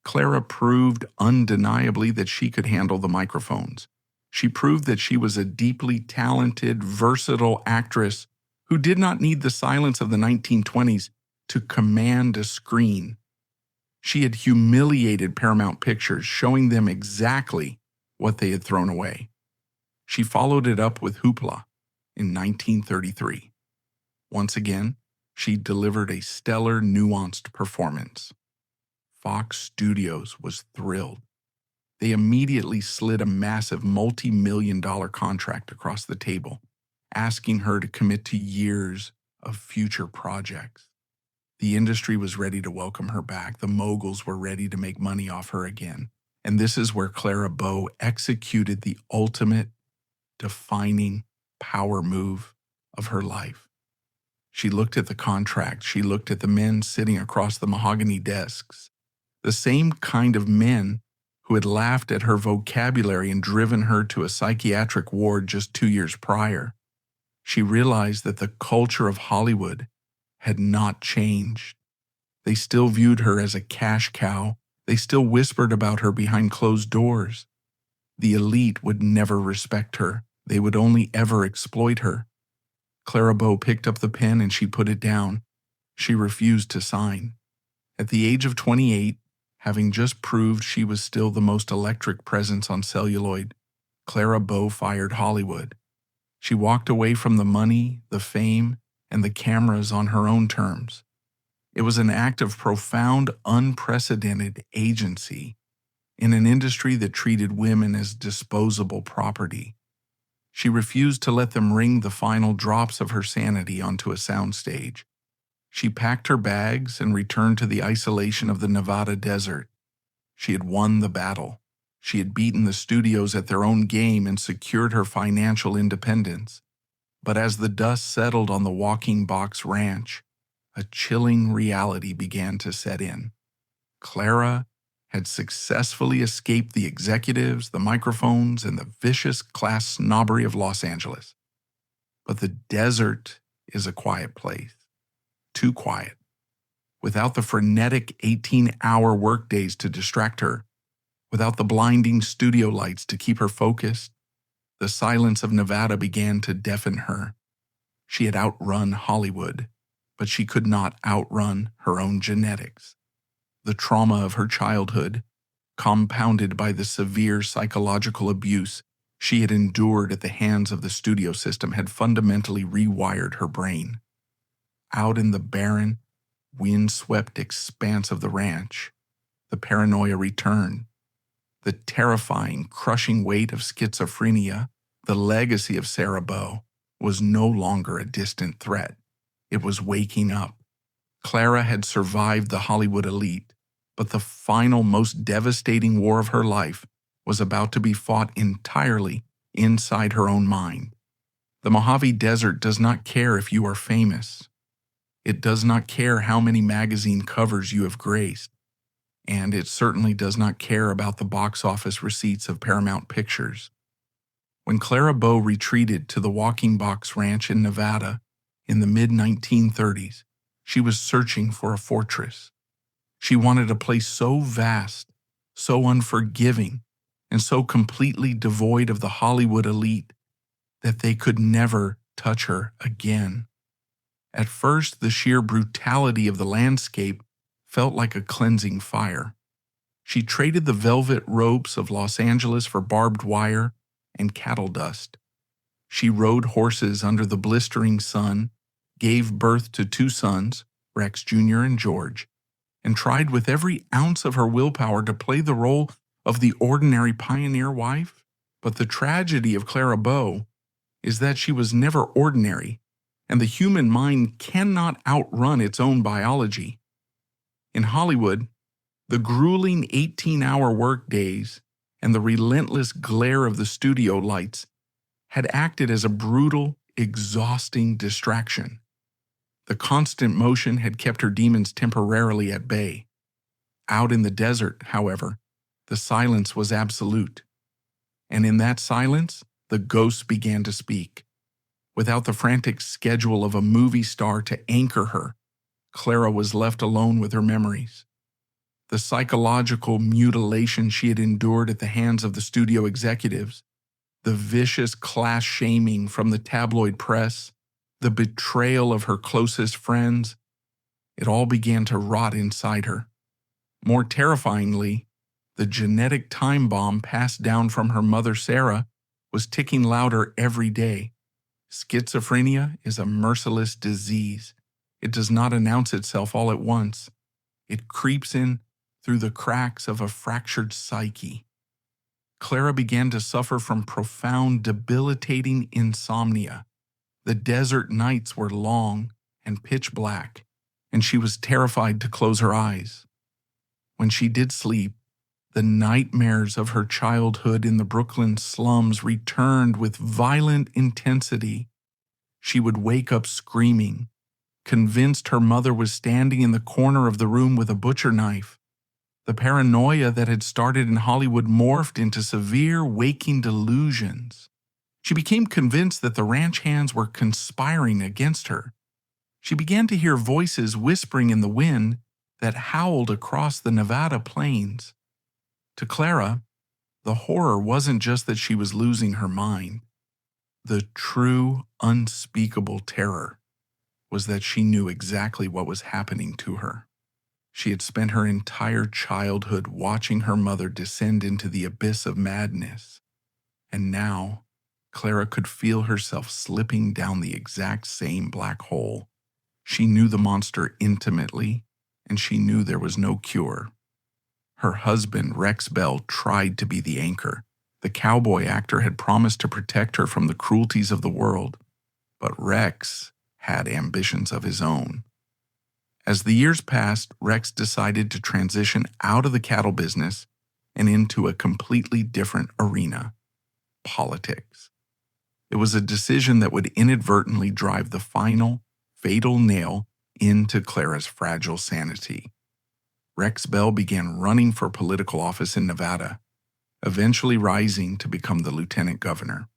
Clara proved undeniably that she could handle the microphones. She proved that she was a deeply talented, versatile actress who did not need the silence of the 1920s to command a screen. She had humiliated Paramount Pictures, showing them exactly what they had thrown away. She followed it up with Hoopla in 1933. Once again, she delivered a stellar, nuanced performance. Fox Studios was thrilled. They immediately slid a massive multi-million-dollar contract across the table, asking her to commit to years of future projects. The industry was ready to welcome her back. The moguls were ready to make money off her again. And this is where Clara Bow executed the ultimate, defining power move of her life. She looked at the contract. She looked at the men sitting across the mahogany desks. The same kind of men who had laughed at her vocabulary and driven her to a psychiatric ward just 2 years prior. She realized that the culture of Hollywood had not changed. They still viewed her as a cash cow. They still whispered about her behind closed doors. The elite would never respect her. They would only ever exploit her. Clara Bow picked up the pen and she put it down. She refused to sign. At the age of 28, having just proved she was still the most electric presence on celluloid, Clara Bow fired Hollywood. She walked away from the money, the fame, and the cameras on her own terms. It was an act of profound, unprecedented agency in an industry that treated women as disposable property. She refused to let them wring the final drops of her sanity onto a soundstage. She packed her bags and returned to the isolation of the Nevada desert. She had won the battle. She had beaten the studios at their own game and secured her financial independence. But as the dust settled on the Walking Box Ranch, a chilling reality began to set in. Clara had successfully escaped the executives, the microphones, and the vicious class snobbery of Los Angeles. But the desert is a quiet place. Too quiet. Without the frenetic 18-hour workdays to distract her, without the blinding studio lights to keep her focused, the silence of Nevada began to deafen her. She had outrun Hollywood, but she could not outrun her own genetics. The trauma of her childhood, compounded by the severe psychological abuse she had endured at the hands of the studio system, had fundamentally rewired her brain. Out in the barren, wind-swept expanse of the ranch, the paranoia returned. The terrifying, crushing weight of schizophrenia, the legacy of Sarah Bow, was no longer a distant threat. It was waking up. Clara had survived the Hollywood elite, but the final, most devastating war of her life was about to be fought entirely inside her own mind. The Mojave Desert does not care if you are famous. It does not care how many magazine covers you have graced. And it certainly does not care about the box office receipts of Paramount Pictures. When Clara Bow retreated to the Walking Box Ranch in Nevada in the mid-1930s, she was searching for a fortress. She wanted a place so vast, so unforgiving, and so completely devoid of the Hollywood elite that they could never touch her again. At first, the sheer brutality of the landscape felt like a cleansing fire. She traded the velvet ropes of Los Angeles for barbed wire and cattle dust. She rode horses under the blistering sun, gave birth to 2 sons, Rex Jr. and George, and tried with every ounce of her willpower to play the role of the ordinary pioneer wife. But the tragedy of Clara Bow is that she was never ordinary, and the human mind cannot outrun its own biology. In Hollywood, the grueling 18-hour workdays and the relentless glare of the studio lights had acted as a brutal, exhausting distraction. The constant motion had kept her demons temporarily at bay. Out in the desert, however, the silence was absolute. And in that silence, the ghosts began to speak. Without the frantic schedule of a movie star to anchor her, Clara was left alone with her memories. The psychological mutilation she had endured at the hands of the studio executives, the vicious class shaming from the tabloid press, the betrayal of her closest friends, it all began to rot inside her. More terrifyingly, the genetic time bomb passed down from her mother Sarah was ticking louder every day. Schizophrenia is a merciless disease. It does not announce itself all at once. It creeps in through the cracks of a fractured psyche. Clara began to suffer from profound, debilitating insomnia. The desert nights were long and pitch black, and she was terrified to close her eyes. When she did sleep, The nightmares of her childhood in the Brooklyn slums returned with violent intensity. She would wake up screaming, convinced her mother was standing in the corner of the room with a butcher knife. The paranoia that had started in Hollywood morphed into severe waking delusions. She became convinced that the ranch hands were conspiring against her. She began to hear voices whispering in the wind that howled across the Nevada plains. To Clara, the horror wasn't just that she was losing her mind. The true, unspeakable terror was that she knew exactly what was happening to her. She had spent her entire childhood watching her mother descend into the abyss of madness, and now Clara could feel herself slipping down the exact same black hole. She knew the monster intimately, and she knew there was no cure. Her husband, Rex Bell, tried to be the anchor. The cowboy actor had promised to protect her from the cruelties of the world, but Rex had ambitions of his own. As the years passed, Rex decided to transition out of the cattle business and into a completely different arena: politics. It was a decision that would inadvertently drive the final, fatal nail into Clara's fragile sanity. Rex Bell began running for political office in Nevada, eventually rising to become the lieutenant governor.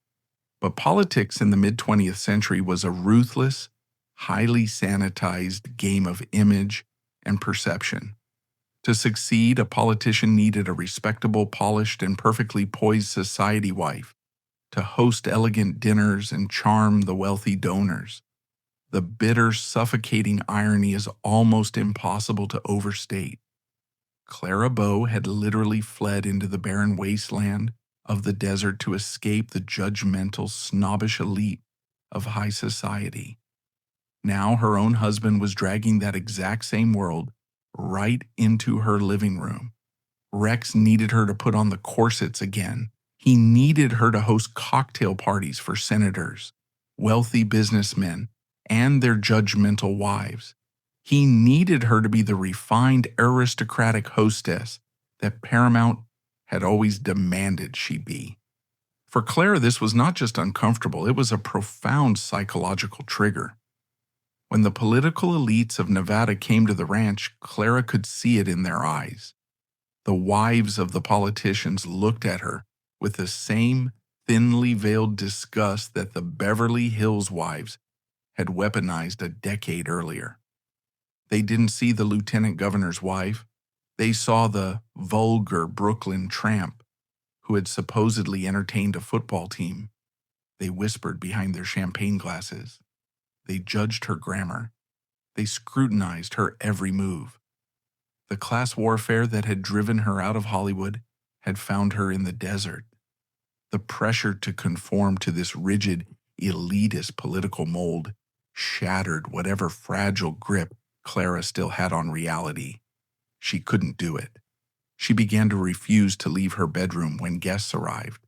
But politics in the mid-20th century was a ruthless, highly sanitized game of image and perception. To succeed, a politician needed a respectable, polished, and perfectly poised society wife to host elegant dinners and charm the wealthy donors. The bitter, suffocating irony is almost impossible to overstate. Clara Bow had literally fled into the barren wasteland of the desert to escape the judgmental, snobbish elite of high society. Now her own husband was dragging that exact same world right into her living room. Rex needed her to put on the corsets again. He needed her to host cocktail parties for senators, wealthy businessmen, and their judgmental wives. He needed her to be the refined, aristocratic hostess that Paramount had always demanded she be. For Clara, this was not just uncomfortable, it was a profound psychological trigger. When the political elites of Nevada came to the ranch, Clara could see it in their eyes. The wives of the politicians looked at her with the same thinly veiled disgust that the Beverly Hills wives had weaponized a decade earlier. They didn't see the lieutenant governor's wife. They saw the vulgar Brooklyn tramp who had supposedly entertained a football team. They whispered behind their champagne glasses. They judged her grammar. They scrutinized her every move. The class warfare that had driven her out of Hollywood had found her in the desert. The pressure to conform to this rigid, elitist political mold shattered whatever fragile grip Clara still had on reality. She couldn't do it. She began to refuse to leave her bedroom when guests arrived.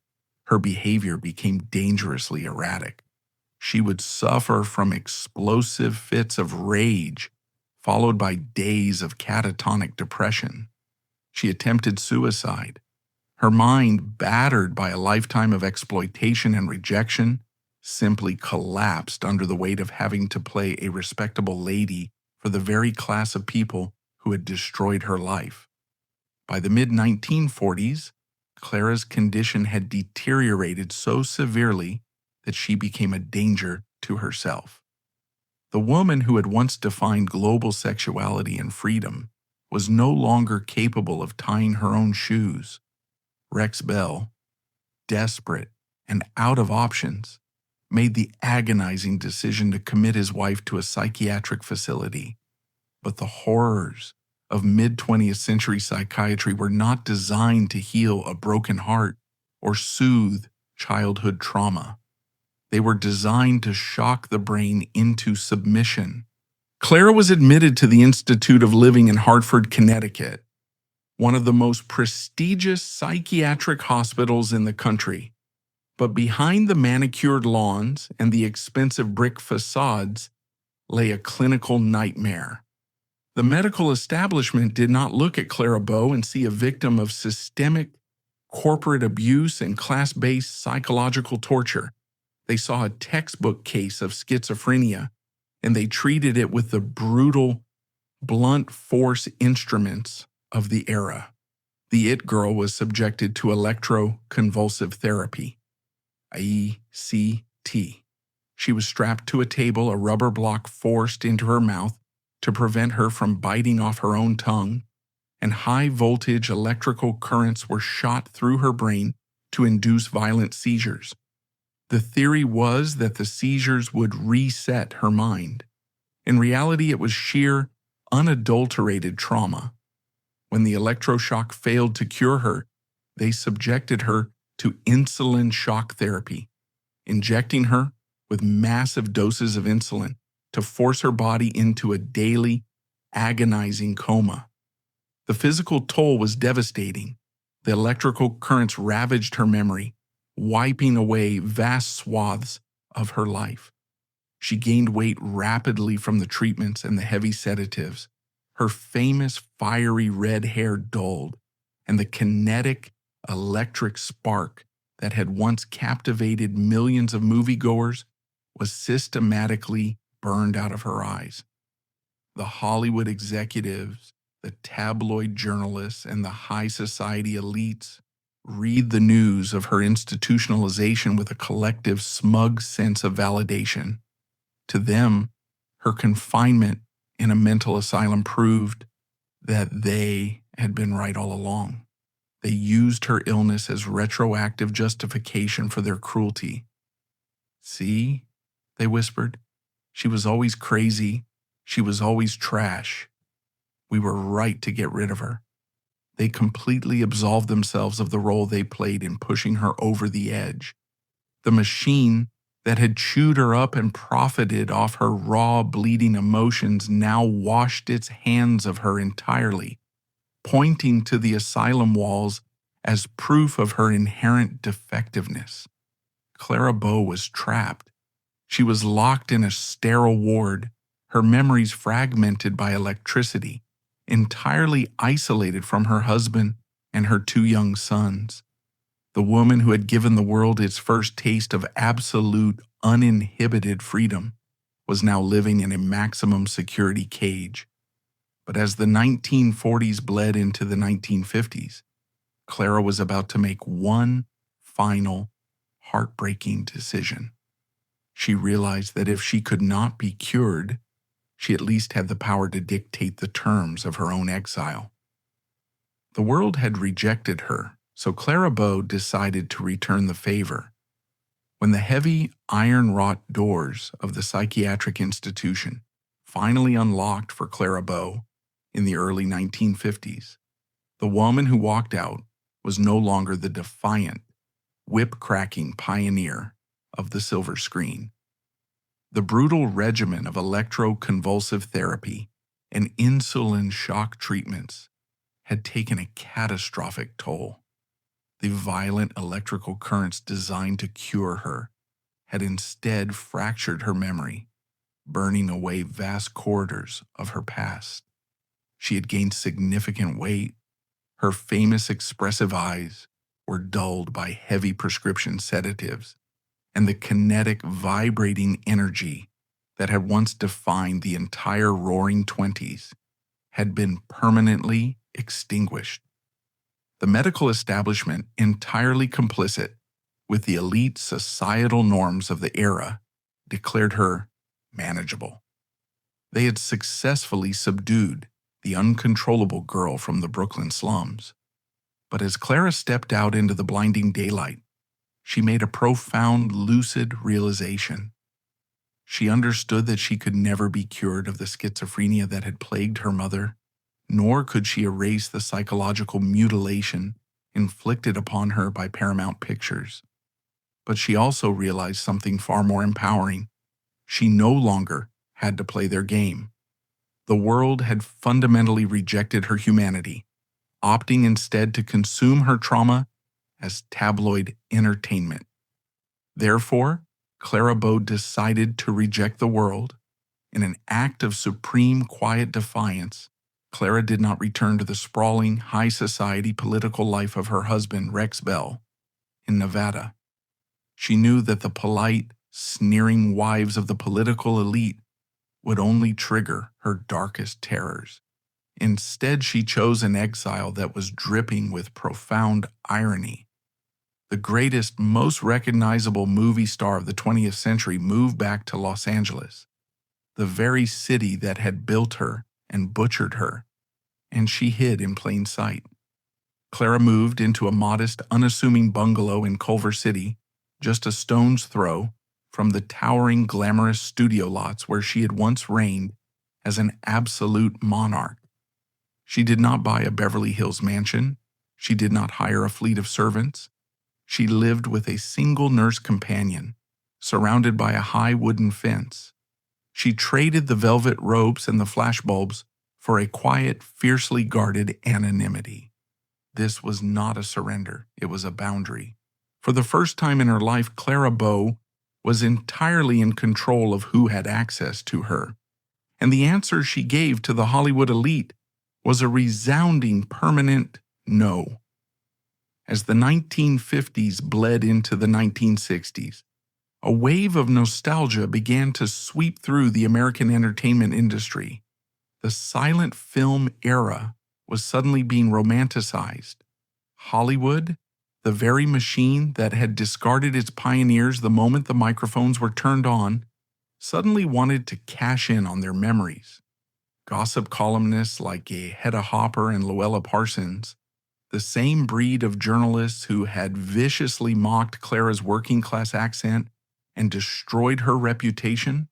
Her behavior became dangerously erratic. She would suffer from explosive fits of rage, followed by days of catatonic depression. She attempted suicide. Her mind, battered by a lifetime of exploitation and rejection, simply collapsed under the weight of having to play a respectable lady for the very class of people who had destroyed her life. By the mid-1940s, Clara's condition had deteriorated so severely that she became a danger to herself. The woman who had once defined global sexuality and freedom was no longer capable of tying her own shoes. Rex Bell, desperate and out of options, made the agonizing decision to commit his wife to a psychiatric facility. But the horrors of mid-20th century psychiatry were not designed to heal a broken heart or soothe childhood trauma. They were designed to shock the brain into submission. Clara was admitted to the Institute of Living in Hartford, Connecticut, one of the most prestigious psychiatric hospitals in the country. But behind the manicured lawns and the expensive brick facades lay a clinical nightmare. The medical establishment did not look at Clara Bow and see a victim of systemic corporate abuse and class-based psychological torture. They saw a textbook case of schizophrenia, and they treated it with the brutal, blunt force instruments of the era. The It Girl was subjected to electroconvulsive therapy, ECT. She was strapped to a table, a rubber block forced into her mouth to prevent her from biting off her own tongue, and high-voltage electrical currents were shot through her brain to induce violent seizures. The theory was that the seizures would reset her mind. In reality, it was sheer, unadulterated trauma. When the electroshock failed to cure her, they subjected her to insulin shock therapy, injecting her with massive doses of insulin to force her body into a daily, agonizing coma. The physical toll was devastating. The electrical currents ravaged her memory, wiping away vast swaths of her life. She gained weight rapidly from the treatments and the heavy sedatives. Her famous fiery red hair dulled, and the kinetic electric spark that had once captivated millions of moviegoers was systematically burned out of her eyes. The Hollywood executives, the tabloid journalists, and the high society elites read the news of her institutionalization with a collective smug sense of validation. To them, her confinement in a mental asylum proved that they had been right all along. They used her illness as retroactive justification for their cruelty. "See," they whispered, "she was always crazy. She was always trash. We were right to get rid of her." They completely absolved themselves of the role they played in pushing her over the edge. The machine that had chewed her up and profited off her raw, bleeding emotions now washed its hands of her entirely, pointing to the asylum walls as proof of her inherent defectiveness. Clara Bow was trapped. She was locked in a sterile ward, her memories fragmented by electricity, entirely isolated from her husband and her 2 young sons. The woman who had given the world its first taste of absolute, uninhibited freedom was now living in a maximum security cage. But as the 1940s bled into the 1950s, Clara was about to make one final, heartbreaking decision. She realized that if she could not be cured, she at least had the power to dictate the terms of her own exile. The world had rejected her, so Clara Bow decided to return the favor. When the heavy, iron-wrought doors of the psychiatric institution finally unlocked for Clara Bow in the early 1950s, the woman who walked out was no longer the defiant, whip-cracking pioneer of the silver screen. The brutal regimen of electroconvulsive therapy and insulin shock treatments had taken a catastrophic toll. The violent electrical currents designed to cure her had instead fractured her memory, burning away vast corridors of her past. She had gained significant weight. Her famous expressive eyes were dulled by heavy prescription sedatives, and the kinetic, vibrating energy that had once defined the entire Roaring Twenties had been permanently extinguished. The medical establishment, entirely complicit with the elite societal norms of the era, declared her manageable. They had successfully subdued the uncontrollable girl from the Brooklyn slums. But as Clara stepped out into the blinding daylight, she made a profound, lucid realization. She understood that she could never be cured of the schizophrenia that had plagued her mother, nor could she erase the psychological mutilation inflicted upon her by Paramount Pictures. But she also realized something far more empowering. She no longer had to play their game. The world had fundamentally rejected her humanity, opting instead to consume her trauma as tabloid entertainment. Therefore, Clara Bow decided to reject the world. In an act of supreme quiet defiance, Clara did not return to the sprawling, high society political life of her husband, Rex Bell, in Nevada. She knew that the polite, sneering wives of the political elite would only trigger her darkest terrors. Instead, she chose an exile that was dripping with profound irony. The greatest, most recognizable movie star of the 20th century moved back to Los Angeles, the very city that had built her and butchered her, and she hid in plain sight. Clara moved into a modest, unassuming bungalow in Culver City, just a stone's throw from the towering, glamorous studio lots where she had once reigned as an absolute monarch. She did not buy a Beverly Hills mansion. She did not hire a fleet of servants. She lived with a single nurse companion, surrounded by a high wooden fence. She traded the velvet ropes and the flashbulbs for a quiet, fiercely guarded anonymity. This was not a surrender, it was a boundary. For the first time in her life, Clara Bow was entirely in control of who had access to her. And the answer she gave to the Hollywood elite was a resounding, permanent no. As the 1950s bled into the 1960s, a wave of nostalgia began to sweep through the American entertainment industry. The silent film era was suddenly being romanticized. Hollywood, the very machine that had discarded its pioneers the moment the microphones were turned on, suddenly wanted to cash in on their memories. Gossip columnists like Hedda Hopper and Luella Parsons, the same breed of journalists who had viciously mocked Clara's working-class accent and destroyed her reputation,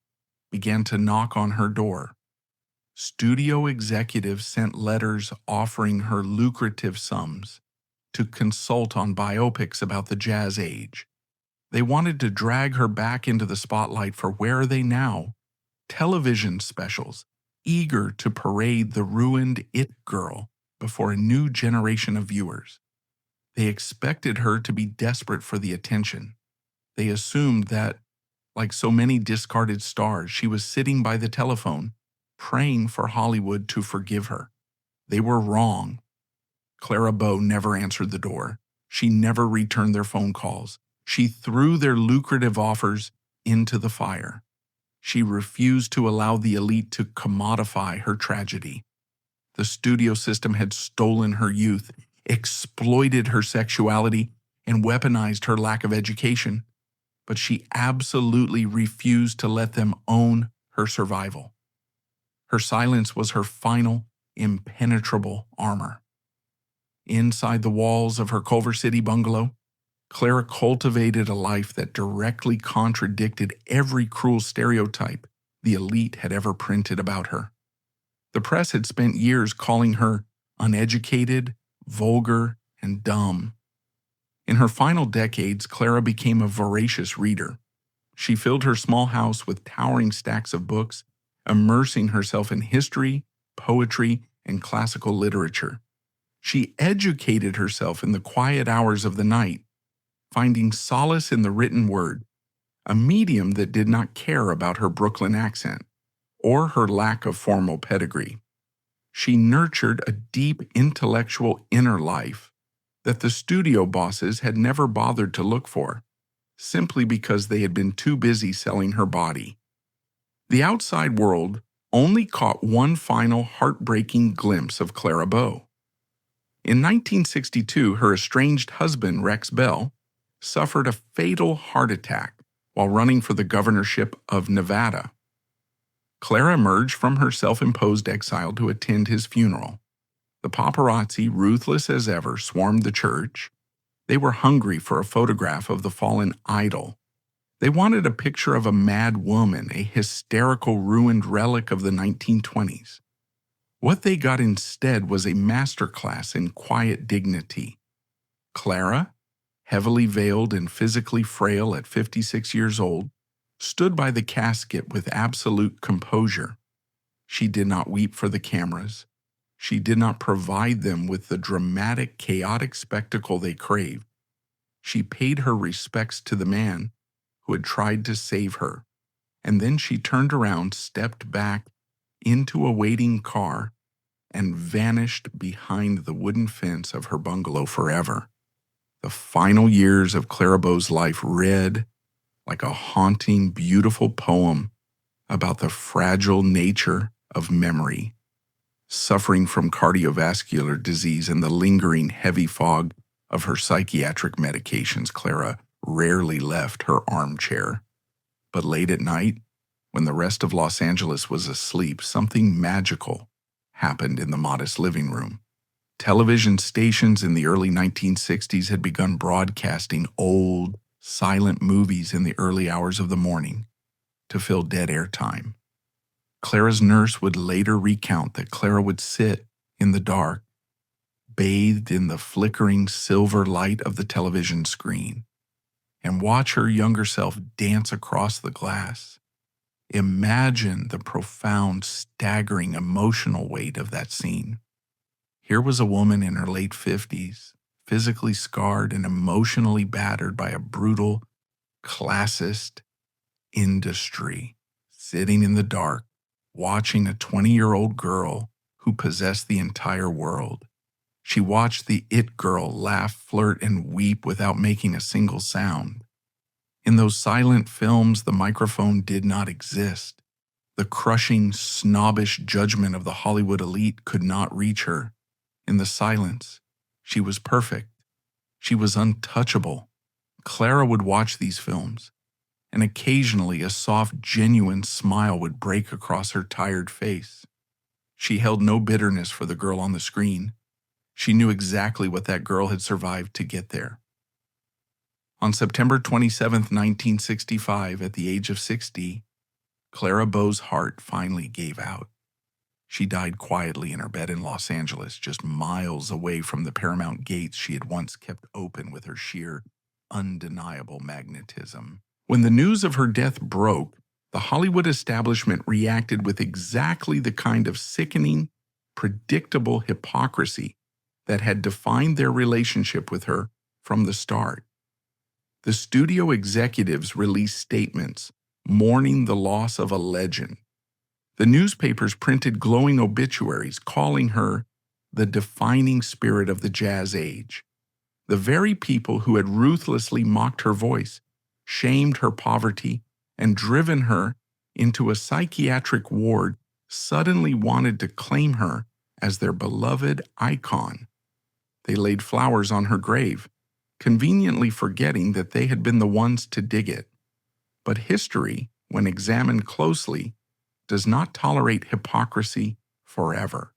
began to knock on her door. Studio executives sent letters offering her lucrative sums to consult on biopics about the jazz age. They wanted to drag her back into the spotlight for Where Are They Now? Television specials, eager to parade the ruined it girl before a new generation of viewers. They expected her to be desperate for the attention. They assumed that, like so many discarded stars, she was sitting by the telephone, praying for Hollywood to forgive her. They were wrong. Clara Bow never answered the door. She never returned their phone calls. She threw their lucrative offers into the fire. She refused to allow the elite to commodify her tragedy. The studio system had stolen her youth, exploited her sexuality, and weaponized her lack of education. But she absolutely refused to let them own her survival. Her silence was her final, impenetrable armor. Inside the walls of her Culver City bungalow, Clara cultivated a life that directly contradicted every cruel stereotype the elite had ever printed about her. The press had spent years calling her uneducated, vulgar, and dumb. In her final decades, Clara became a voracious reader. She filled her small house with towering stacks of books, immersing herself in history, poetry, and classical literature. She educated herself in the quiet hours of the night, finding solace in the written word, a medium that did not care about her Brooklyn accent or her lack of formal pedigree. She nurtured a deep intellectual inner life that the studio bosses had never bothered to look for, simply because they had been too busy selling her body. The outside world only caught one final heartbreaking glimpse of Clara Bow. In 1962, her estranged husband, Rex Bell, suffered a fatal heart attack while running for the governorship of Nevada. Clara emerged from her self-imposed exile to attend his funeral. The paparazzi, ruthless as ever, swarmed the church. They were hungry for a photograph of the fallen idol. They wanted a picture of a mad woman, a hysterical, ruined relic of the 1920s. What they got instead was a masterclass in quiet dignity. Clara, heavily veiled and physically frail at 56 years old, stood by the casket with absolute composure. She did not weep for the cameras. She did not provide them with the dramatic, chaotic spectacle they craved. She paid her respects to the man who had tried to save her And then she turned around, stepped back into a waiting car, and vanished behind the wooden fence of her bungalow forever. The final years of Clara Bow's life read like a haunting, beautiful poem about the fragile nature of memory. Suffering from cardiovascular disease and the lingering heavy fog of her psychiatric medications, Clara rarely left her armchair. But late at night, when the rest of Los Angeles was asleep, something magical happened in the modest living room. Television stations in the early 1960s had begun broadcasting old, silent movies in the early hours of the morning to fill dead air time. Clara's nurse would later recount that Clara would sit in the dark, bathed in the flickering silver light of the television screen, and watch her younger self dance across the glass. Imagine the profound, staggering, emotional weight of that scene. Here was a woman in her late 50s, physically scarred and emotionally battered by a brutal, classist industry, sitting in the dark, watching a 20-year-old girl who possessed the entire world. She watched the it girl laugh, flirt, and weep without making a single sound. In those silent films, the microphone did not exist. The crushing, snobbish judgment of the Hollywood elite could not reach her. In the silence, she was perfect. She was untouchable. Clara would watch these films, and occasionally a soft, genuine smile would break across her tired face. She held no bitterness for the girl on the screen. She knew exactly what that girl had survived to get there. On September 27, 1965, at the age of 60, Clara Bow's heart finally gave out. She died quietly in her bed in Los Angeles, just miles away from the Paramount gates she had once kept open with her sheer, undeniable magnetism. When the news of her death broke, the Hollywood establishment reacted with exactly the kind of sickening, predictable hypocrisy that had defined their relationship with her from the start. The studio executives released statements mourning the loss of a legend. The newspapers printed glowing obituaries calling her the defining spirit of the jazz age. The very people who had ruthlessly mocked her voice, shamed her poverty, and driven her into a psychiatric ward suddenly wanted to claim her as their beloved icon. They laid flowers on her grave, conveniently forgetting that they had been the ones to dig it. But history, when examined closely, does not tolerate hypocrisy forever.